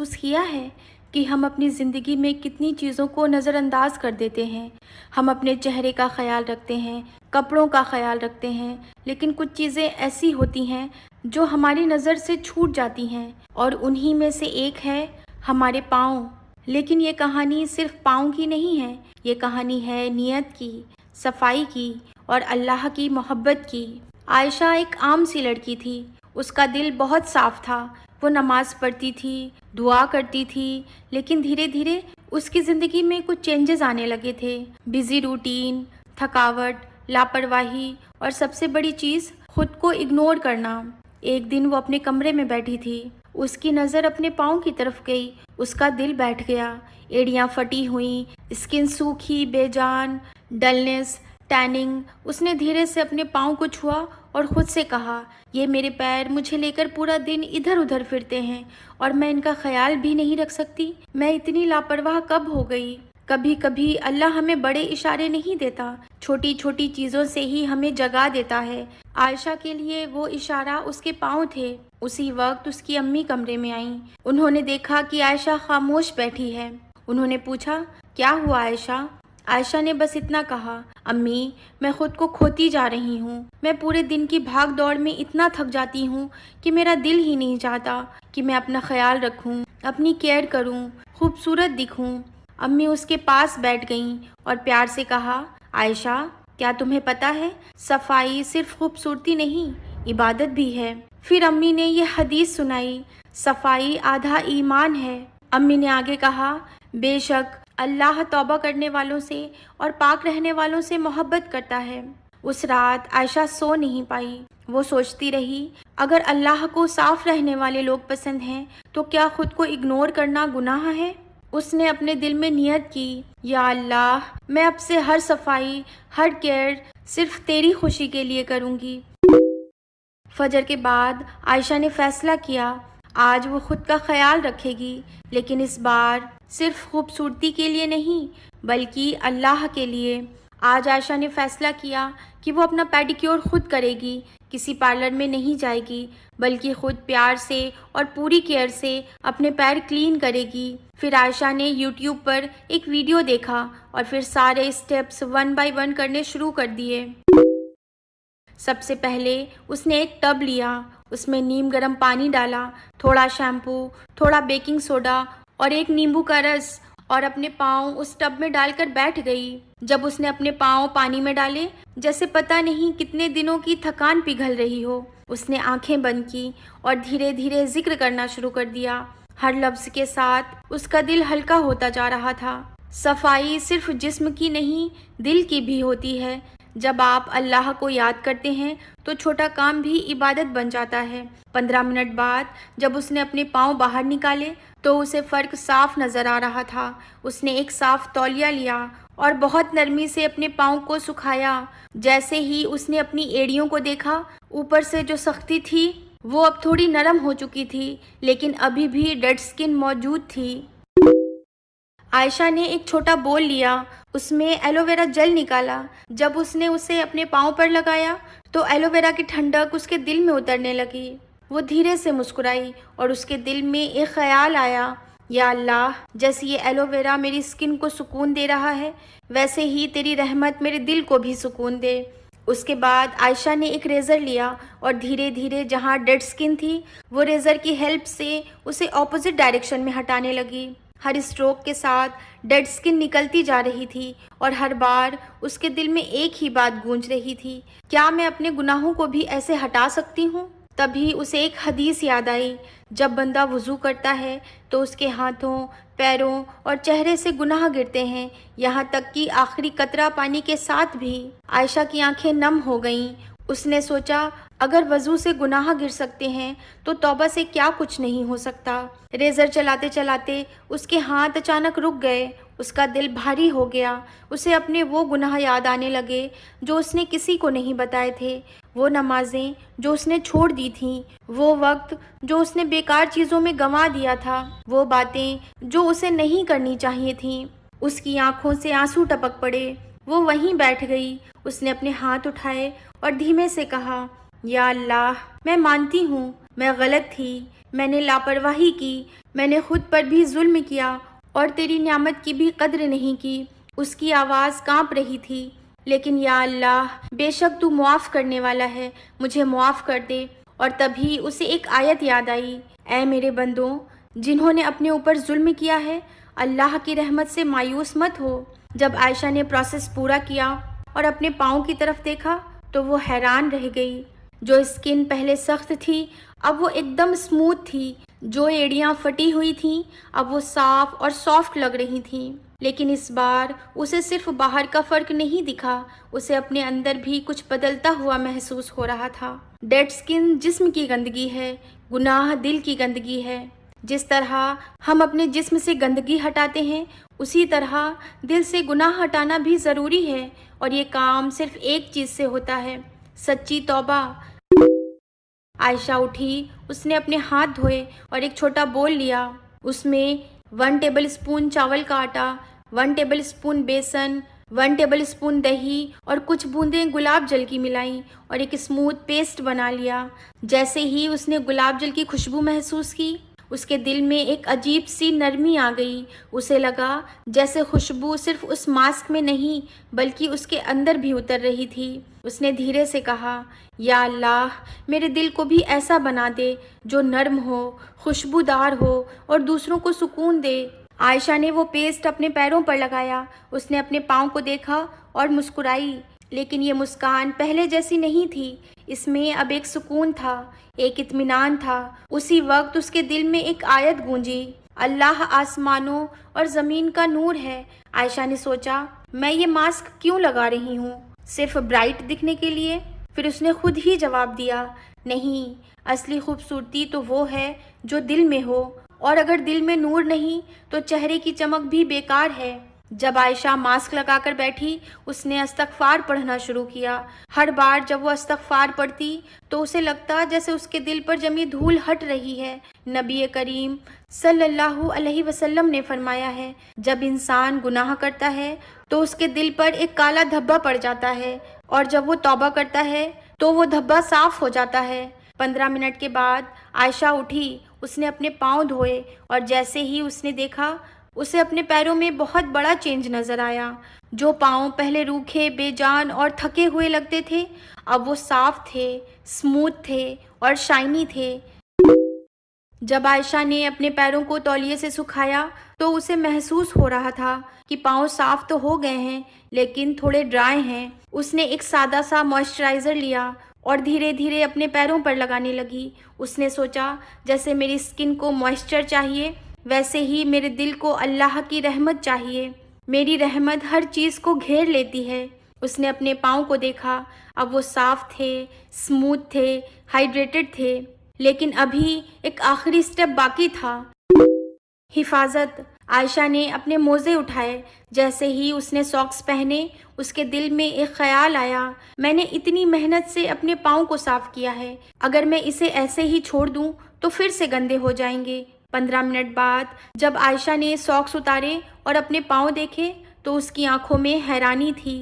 محسوس کیا ہے کہ ہم اپنی زندگی میں کتنی چیزوں کو نظر انداز کر دیتے ہیں؟ ہم اپنے چہرے کا خیال رکھتے ہیں، کپڑوں کا خیال رکھتے ہیں، لیکن کچھ چیزیں ایسی ہوتی ہیں جو ہماری نظر سے چھوٹ جاتی ہیں، اور انہی میں سے ایک ہے ہمارے پاؤں۔ لیکن یہ کہانی صرف پاؤں کی نہیں ہے، یہ کہانی ہے نیت کی، صفائی کی اور اللہ کی محبت کی۔ عائشہ ایک عام سی لڑکی تھی، اس کا دل بہت صاف تھا، وہ نماز پڑھتی تھی، دعا کرتی تھی، لیکن دھیرے دھیرے اس کی زندگی میں کچھ چینجز آنے لگے تھے۔ بزی روٹین، تھکاوٹ، لاپرواہی اور سب سے بڑی چیز خود کو اگنور کرنا۔ ایک دن وہ اپنے کمرے میں بیٹھی تھی، اس کی نظر اپنے پاؤں کی طرف گئی، اس کا دل بیٹھ گیا۔ ایڑیاں پھٹی ہوئیں، اسکن سوکھی، بے جان، ڈلنس، ٹیننگ۔ اس نے دھیرے سے اپنے پاؤں کو چھوا اور خود سے کہا، یہ میرے پیر مجھے لے کر پورا دن ادھر ادھر پھرتے ہیں اور میں ان کا خیال بھی نہیں رکھ سکتی۔ میں اتنی لاپرواہ کب ہو گئی؟ کبھی کبھی اللہ ہمیں بڑے اشارے نہیں دیتا، چھوٹی چھوٹی چیزوں سے ہی ہمیں جگا دیتا ہے۔ عائشہ کے لیے وہ اشارہ اس کے پاؤں تھے۔ اسی وقت اس کی امی کمرے میں آئیں۔ انہوں نے دیکھا کہ عائشہ خاموش بیٹھی ہے۔ انہوں نے پوچھا، کیا ہوا عائشہ؟ عائشہ نے بس اتنا کہا، امی، میں خود کو کھوتی جا رہی ہوں۔ میں پورے دن کی بھاگ دوڑ میں اتنا تھک جاتی ہوں کہ میرا دل ہی نہیں چاہتا کہ میں اپنا خیال رکھوں، اپنی کیئر کروں، خوبصورت دکھوں۔ امی اس کے پاس بیٹھ گئیں اور پیار سے کہا، عائشہ، کیا تمہیں پتہ ہے، صفائی صرف خوبصورتی نہیں، عبادت بھی ہے۔ پھر امی نے یہ حدیث سنائی، صفائی آدھا ایمان ہے۔ امی نے آگے کہا، بے شک اللہ توبہ کرنے والوں سے اور پاک رہنے والوں سے محبت کرتا ہے۔ اس رات عائشہ سو نہیں پائی۔ وہ سوچتی رہی، اگر اللہ کو صاف رہنے والے لوگ پسند ہیں تو کیا خود کو اگنور کرنا گناہ ہے؟ اس نے اپنے دل میں نیت کی، یا اللہ، میں اب سے ہر صفائی، ہر کیئر صرف تیری خوشی کے لیے کروں گی۔ فجر کے بعد عائشہ نے فیصلہ کیا، آج وہ خود کا خیال رکھے گی، لیکن اس بار صرف خوبصورتی کے لیے نہیں بلکہ اللہ کے لیے۔ آج عائشہ نے فیصلہ کیا کہ وہ اپنا پیڈیکیور خود کرے گی، کسی پارلر میں نہیں جائے گی، بلکہ خود پیار سے اور پوری کیئر سے اپنے پیر کلین کرے گی۔ پھر عائشہ نے یوٹیوب پر ایک ویڈیو دیکھا اور پھر سارے اسٹیپس 1 بائی 1 کرنے شروع کر دیے۔ سب سے پہلے اس نے ایک ٹب لیا، اس میں نیم گرم پانی ڈالا، تھوڑا شیمپو، تھوڑا بیکنگ سوڈا اور ایک نیمبو کا رس، اور اپنے پاؤں اس ٹب میں ڈال کر بیٹھ گئی۔ جب اس نے اپنے پاؤں پانی میں ڈالے، جیسے پتہ نہیں کتنے دنوں کی تھکان پگھل رہی ہو، اس نے آنکھیں بند کی اور دھیرے دھیرے ذکر کرنا شروع کر دیا۔ ہر لفظ کے ساتھ اس کا دل ہلکا ہوتا جا رہا تھا۔ صفائی صرف جسم کی نہیں، دل کی بھی ہوتی ہے۔ جب آپ اللہ کو یاد کرتے ہیں تو چھوٹا کام بھی عبادت بن جاتا ہے۔ 15 منٹ بعد جب اس نے اپنے پاؤں باہر نکالے تو اسے فرق صاف نظر آ رہا تھا۔ اس نے ایک صاف تولیہ لیا اور بہت نرمی سے اپنے پاؤں کو سکھایا۔ جیسے ہی اس نے اپنی ایڑیوں کو دیکھا، اوپر سے جو سختی تھی وہ اب تھوڑی نرم ہو چکی تھی، لیکن ابھی بھی ڈیڈ سکن موجود تھی۔ عائشہ نے ایک چھوٹا بول لیا، اس میں ایلو ویرا جیل نکالا۔ جب اس نے اسے اپنے پاؤں پر لگایا تو ایلو ویرا کی ٹھنڈک اس کے دل میں اترنے لگی۔ وہ دھیرے سے مسکرائی اور اس کے دل میں ایک خیال آیا، یا اللہ، جیسے یہ ایلو ویرا میری اسکن کو سکون دے رہا ہے، ویسے ہی تیری رحمت میرے دل کو بھی سکون دے۔ اس کے بعد عائشہ نے ایک ریزر لیا اور دھیرے دھیرے جہاں ڈیڈ سکن تھی وہ ریزر کی ہیلپ سے اسے اپوزٹ ڈائریکشن میں ہٹانے لگی۔ ہر اسٹروک کے ساتھ ڈیڈ سکن نکلتی جا رہی تھی اور ہر بار اس کے دل میں ایک ہی بات گونج رہی تھی، کیا میں اپنے گناہوں کو بھی ایسے ہٹا سکتی ہوں؟ تبھی اسے ایک حدیث یاد آئی، جب بندہ وضو کرتا ہے تو اس کے ہاتھوں، پیروں اور چہرے سے گناہ گرتے ہیں، یہاں تک کہ آخری قطرہ پانی کے ساتھ بھی۔ عائشہ کی آنکھیں نم ہو گئیں۔ اس نے سوچا، اگر وضو سے گناہ گر سکتے ہیں تو توبہ سے کیا کچھ نہیں ہو سکتا۔ ریزر چلاتے چلاتے اس کے ہاتھ اچانک رک گئے، اس کا دل بھاری ہو گیا۔ اسے اپنے وہ گناہ یاد آنے لگے جو اس نے کسی کو نہیں بتائے تھے، وہ نمازیں جو اس نے چھوڑ دی تھیں، وہ وقت جو اس نے بیکار چیزوں میں گنوا دیا تھا، وہ باتیں جو اسے نہیں کرنی چاہیے تھیں۔ اس کی آنکھوں سے آنسو ٹپک پڑے۔ وہ وہیں بیٹھ گئی۔ اس نے اپنے ہاتھ اٹھائے اور دھیمے سے کہا، یا اللہ، میں مانتی ہوں میں غلط تھی، میں نے لاپرواہی کی، میں نے خود پر بھی ظلم کیا اور تیری نعمت کی بھی قدر نہیں کی۔ اس کی آواز کانپ رہی تھی، لیکن یا اللہ، بے شک تو معاف کرنے والا ہے، مجھے معاف کر دے۔ اور تبھی اسے ایک آیت یاد آئی، اے میرے بندوں، جنہوں نے اپنے اوپر ظلم کیا ہے، اللہ کی رحمت سے مایوس مت ہو۔ جب عائشہ نے پروسیس پورا کیا اور اپنے پاؤں کی طرف دیکھا تو وہ حیران رہ گئی۔ جو اسکن پہلے سخت تھی اب وہ ایک دم اسموتھ تھی، جو ایڑیاں پھٹی ہوئی تھیں اب وہ صاف اور سافٹ لگ رہی تھیں۔ لیکن اس بار اسے صرف باہر کا فرق نہیں دکھا، اسے اپنے اندر بھی کچھ بدلتا ہوا محسوس ہو رہا تھا۔ ڈیڈ اسکن جسم کی گندگی ہے، گناہ دل کی گندگی ہے۔ جس طرح ہم اپنے جسم سے گندگی ہٹاتے ہیں، اسی طرح دل سے گناہ ہٹانا بھی ضروری ہے، اور یہ کام صرف ایک چیز سے ہوتا ہے، سچی توبہ۔ عائشہ اٹھی، اس نے اپنے ہاتھ دھوئے اور ایک چھوٹا بول لیا۔ اس میں 1 ٹیبل اسپون چاول کا آٹا، 1 ٹیبل اسپون بیسن، 1 ٹیبل اسپون دہی اور کچھ بوندیں گلاب جل کی ملائیں اور ایک اسموتھ پیسٹ بنا لیا۔ جیسے ہی اس نے گلاب جل کی خوشبو محسوس کی، اس کے دل میں ایک عجیب سی نرمی آ گئی۔ اسے لگا جیسے خوشبو صرف اس ماسک میں نہیں بلکہ اس کے اندر بھی اتر رہی تھی۔ اس نے دھیرے سے کہا، یا اللہ، میرے دل کو بھی ایسا بنا دے جو نرم ہو، خوشبودار ہو اور دوسروں کو سکون دے۔ عائشہ نے وہ پیسٹ اپنے پیروں پر لگایا، اس نے اپنے پاؤں کو دیکھا اور مسکرائی، لیکن یہ مسکان پہلے جیسی نہیں تھی۔ اس میں اب ایک سکون تھا، ایک اطمینان تھا۔ اسی وقت اس کے دل میں ایک آیت گونجی، اللہ آسمانوں اور زمین کا نور ہے۔ عائشہ نے سوچا، میں یہ ماسک کیوں لگا رہی ہوں؟ صرف برائٹ دکھنے کے لیے؟ پھر اس نے خود ہی جواب دیا، نہیں، اصلی خوبصورتی تو وہ ہے جو دل میں ہو، اور اگر دل میں نور نہیں تو چہرے کی چمک بھی بیکار ہے۔ جب عائشہ ماسک لگا کر بیٹھی، اس نے استغفار پڑھنا شروع کیا۔ ہر بار جب وہ استغفار پڑھتی تو اسے لگتا جیسے اس کے دل پر جمی دھول ہٹ رہی ہے۔ نبی کریم صلی اللہ علیہ وسلم نے فرمایا ہے، جب انسان گناہ کرتا ہے تو اس کے دل پر ایک کالا دھبا پڑ جاتا ہے، اور جب وہ توبہ کرتا ہے تو وہ دھبا صاف ہو جاتا ہے۔ 15 منٹ کے بعد عائشہ اٹھی، اس نے اپنے پاؤں دھوئے، اور جیسے ہی اس نے دیکھا، اسے اپنے پیروں میں بہت بڑا چینج نظر آیا۔ جو پاؤں پہلے روکھے، بے جان اور تھکے ہوئے لگتے تھے، اب وہ صاف تھے، اسموتھ تھے اور شائنی تھے۔ جب عائشہ نے اپنے پیروں کو تولیے سے سکھایا تو اسے محسوس ہو رہا تھا کہ پاؤں صاف تو ہو گئے ہیں لیکن تھوڑے ڈرائی ہیں۔ اس نے ایک سادہ سا موئسچرائزر لیا اور دھیرے دھیرے اپنے پیروں پر لگانے لگی۔ اس نے سوچا، جیسے میری اسکن کو موئسچر چاہیے ویسے ہی میرے دل کو اللہ کی رحمت چاہیے۔ میری رحمت ہر چیز کو گھیر لیتی ہے۔ اس نے اپنے پاؤں کو دیکھا، اب وہ صاف تھے، اسموتھ تھے، ہائیڈریٹڈ تھے، لیکن ابھی ایک آخری سٹیپ باقی تھا، حفاظت۔ عائشہ نے اپنے موزے اٹھائے۔ جیسے ہی اس نے ساکس پہنے، اس کے دل میں ایک خیال آیا، میں نے اتنی محنت سے اپنے پاؤں کو صاف کیا ہے، اگر میں اسے ایسے ہی چھوڑ دوں تو پھر سے گندے ہو جائیں گے۔ 15 منٹ بعد جب عائشہ نے ساکس اتارے اور اپنے پاؤں دیکھے تو اس کی آنکھوں میں حیرانی تھی۔